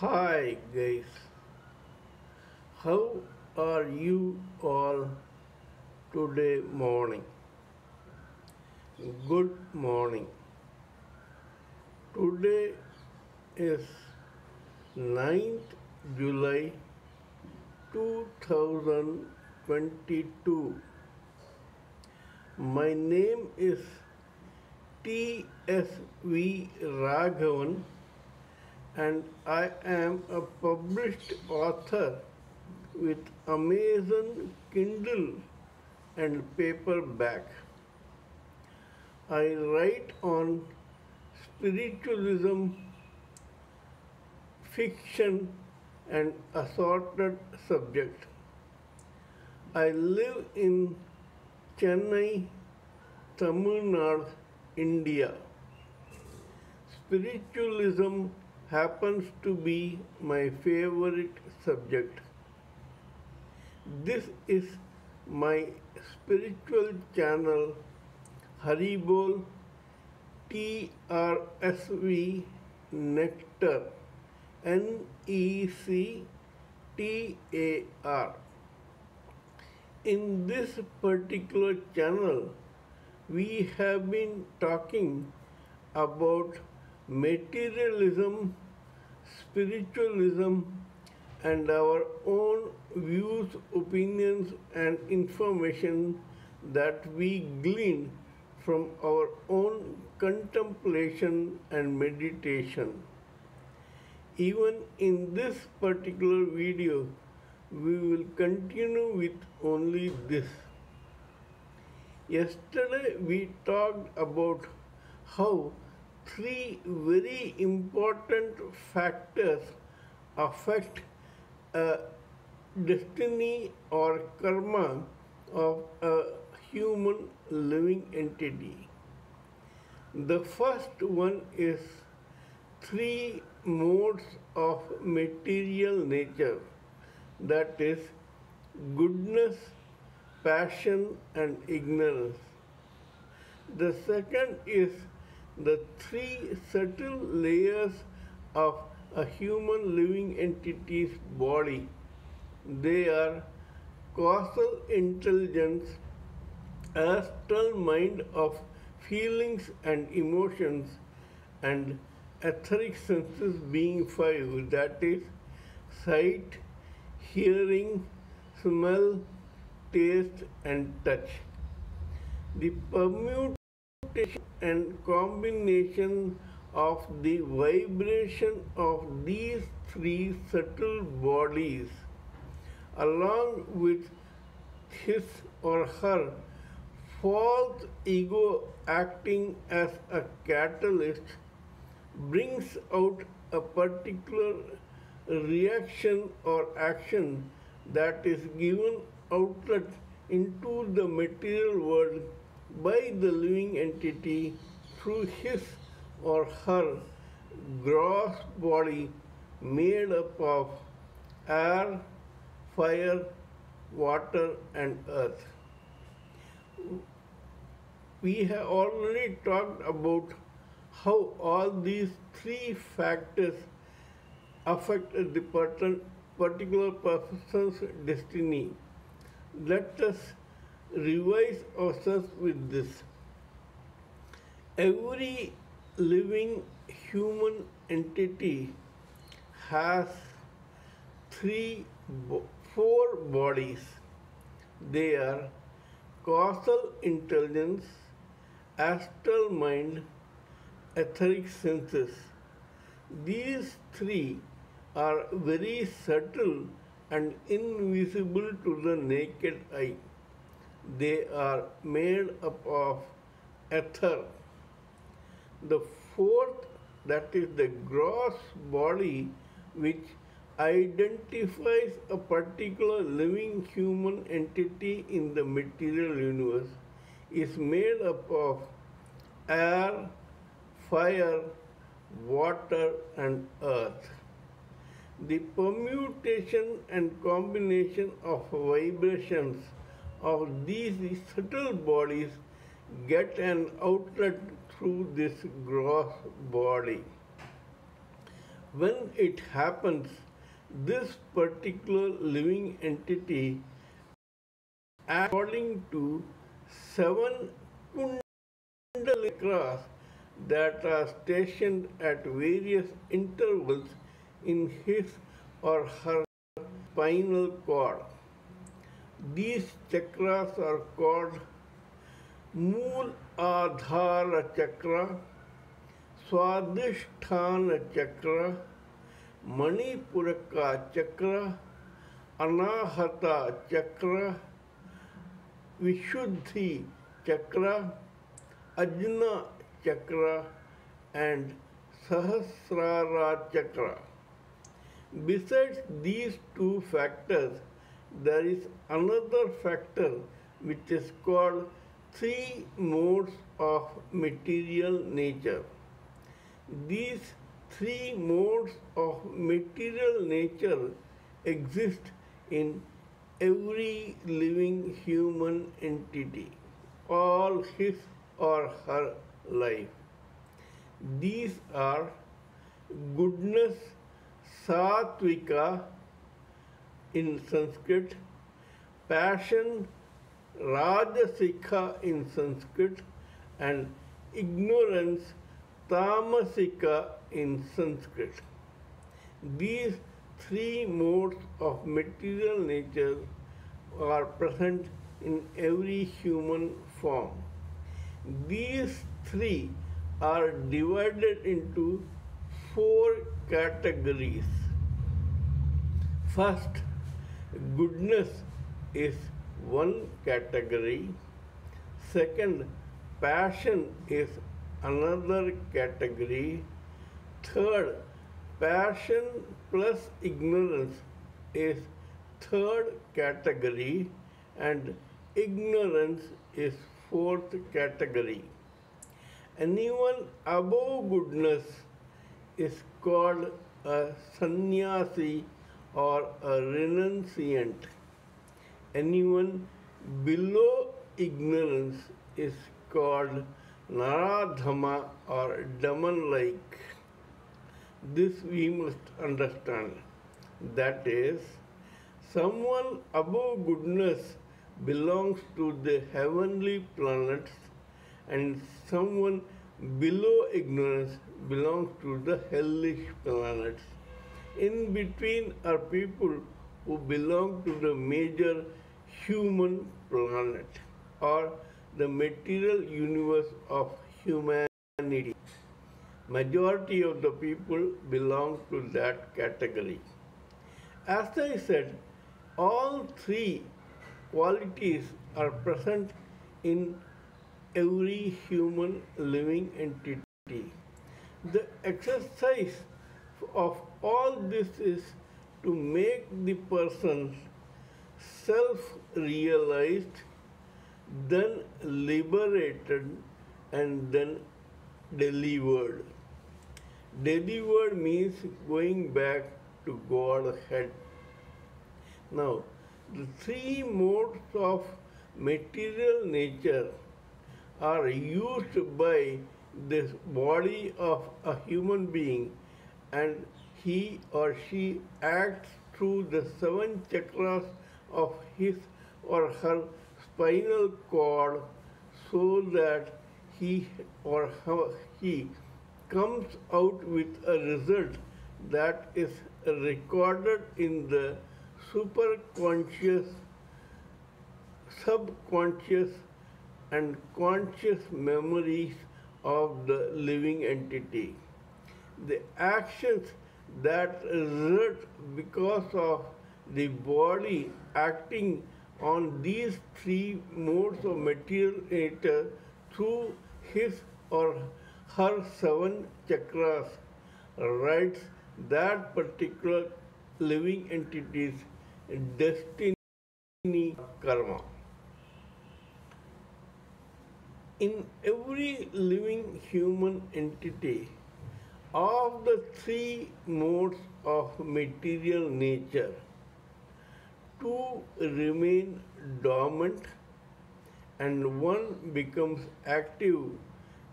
Hi guys, how are you all today morning? Good morning. Today is 9th July 2022. My name is trsv Raghavan and I am a published author with Amazon Kindle and paperback. I write on spiritualism, fiction, and assorted subjects. I live in Chennai, Tamil Nadu, India. Spiritualism happens to be my favorite subject. This is my spiritual channel haribol trsv nectar nectar. In this particular channel, we have been talking about materialism, spiritualism, and our own views, opinions, and information that we glean from our own contemplation and meditation. Even in this particular video, we will continue with only this. Yesterday, we talked about how three very important factors affect a destiny or karma of a human living entity. The first one is three modes of material nature, that is, goodness, passion, and ignorance. The second is the three subtle layers of a human living entity's body. They are causal intelligence, astral mind of feelings and emotions, and etheric senses being five, that is, sight, hearing, smell, taste, and touch. The permutation and combination of the vibration of these three subtle bodies, along with his or her false ego acting as a catalyst, brings out a particular reaction or action that is given outlet into the material world by the living entity through his or her gross body made up of air, fire, water, and earth. We have already talked about how all these three factors affect the particular person's destiny. Let us revise ourselves with this. Every living human entity has four bodies. They are causal intelligence, astral mind, etheric senses. These three are very subtle and invisible to the naked eye. They are made up of ether. The fourth, that is the gross body, which identifies a particular living human entity in the material universe, is made up of air, fire, water, and earth. The permutation and combination of vibrations of these subtle bodies get an outlet through this gross body. When it happens, this particular living entity, according to seven kundalikas that are stationed at various intervals in his or her spinal cord. These chakras are called Mool Adhara Chakra, Swadhisthana Chakra, Manipuraka Chakra, Anahata Chakra, Vishuddhi Chakra, Ajna Chakra, and Sahasrara Chakra. Besides these two factors, there is another factor which is called three modes of material nature. These three modes of material nature exist in every living human entity, all his or her life. These are goodness, satvika in Sanskrit, passion, rajasika in Sanskrit, and ignorance, tamasika in Sanskrit. These three modes of material nature are present in every human form. These three are divided into four categories. First, goodness is one category. Second, passion is another category. Third, passion plus ignorance is third category, and ignorance is fourth category. Anyone above goodness is called a sannyasi or a renunciant. Anyone below ignorance is called naradhama or demon-like. This we must understand. That is, someone above goodness belongs to the heavenly planets, and someone below ignorance belongs to the hellish planets. In between are people who belong to the major human planet or the material universe of humanity. Majority of the people belong to that category. As I said, all three qualities are present in every human living entity. The exercise of all this is to make the person self-realized, then liberated, and then delivered. Delivered means going back to Godhead. Now, the three modes of material nature are used by this body of a human being, and he or she acts through the seven chakras of his or her spinal cord so that he or he comes out with a result that is recorded in the superconscious, subconscious, and conscious memories of the living entity. The actions that result because of the body acting on these three modes of material nature through his or her seven chakras writes that particular living entity's destiny karma. In every living human entity, of the three modes of material nature, two remain dormant and one becomes active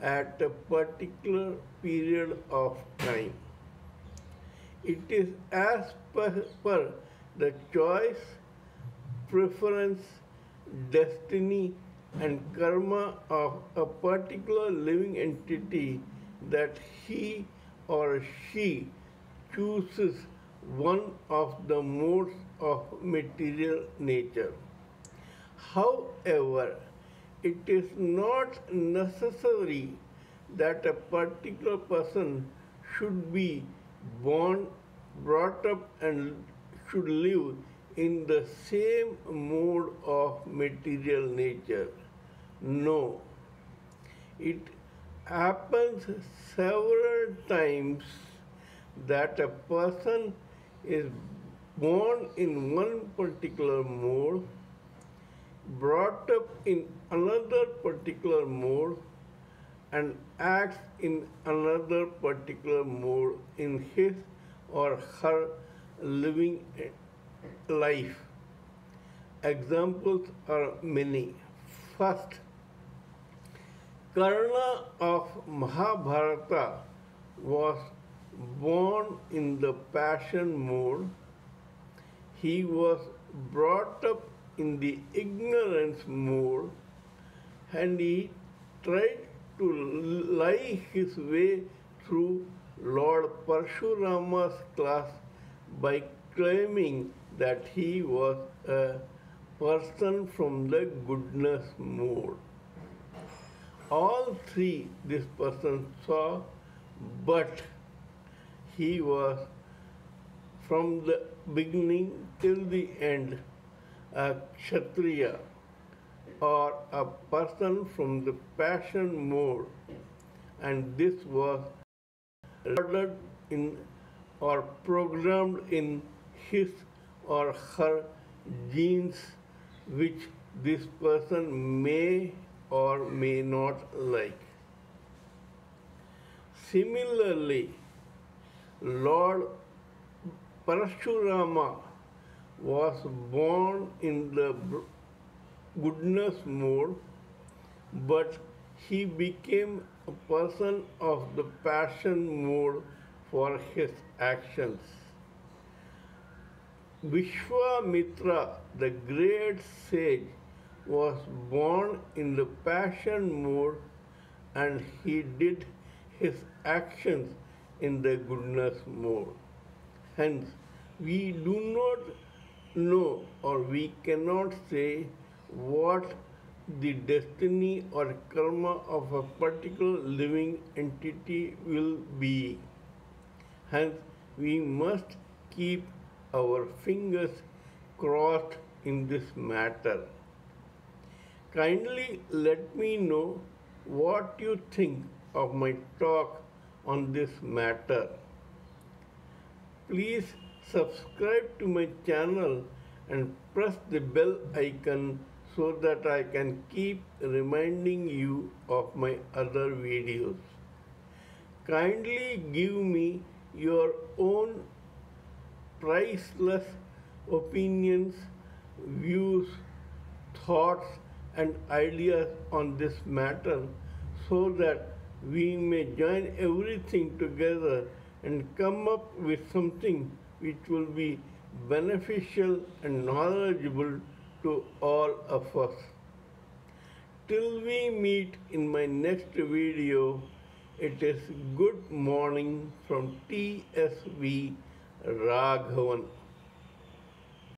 at a particular period of time. It is as per the choice, preference, destiny, and karma of a particular living entity that he or she chooses one of the modes of material nature. However, it is not necessary that a particular person should be born, brought up, and should live in the same mode of material nature. No, it happens several times that a person is born in one particular mode, brought up in another particular mode, and acts in another particular mode in his or her living life. Examples are many. First, Karna of Mahabharata was born in the passion mode. He was brought up in the ignorance mode, and he tried to lie his way through Lord Parshurama's class by claiming that he was a person from the goodness mode. All three this person saw, but he was from the beginning till the end a Kshatriya, or a person from the passion mode, and this was recorded in or programmed in his or her genes, which this person may or may not like. Similarly, Lord Parashurama was born in the goodness mode, but he became a person of the passion mode for his actions. Vishwamitra, the great sage, was born in the passion mode, and he did his actions in the goodness mode. Hence, we do not know, or we cannot say what the destiny or karma of a particular living entity will be. Hence, we must keep our fingers crossed in this matter. Kindly let me know what you think of my talk on this matter. Please subscribe to my channel and press the bell icon so that I can keep reminding you of my other videos. Kindly give me your own priceless opinions, views, thoughts, and ideas on this matter so that we may join everything together and come up with something which will be beneficial and knowledgeable to all of us. Till we meet in my next video, it is good morning from TSV Raghavan.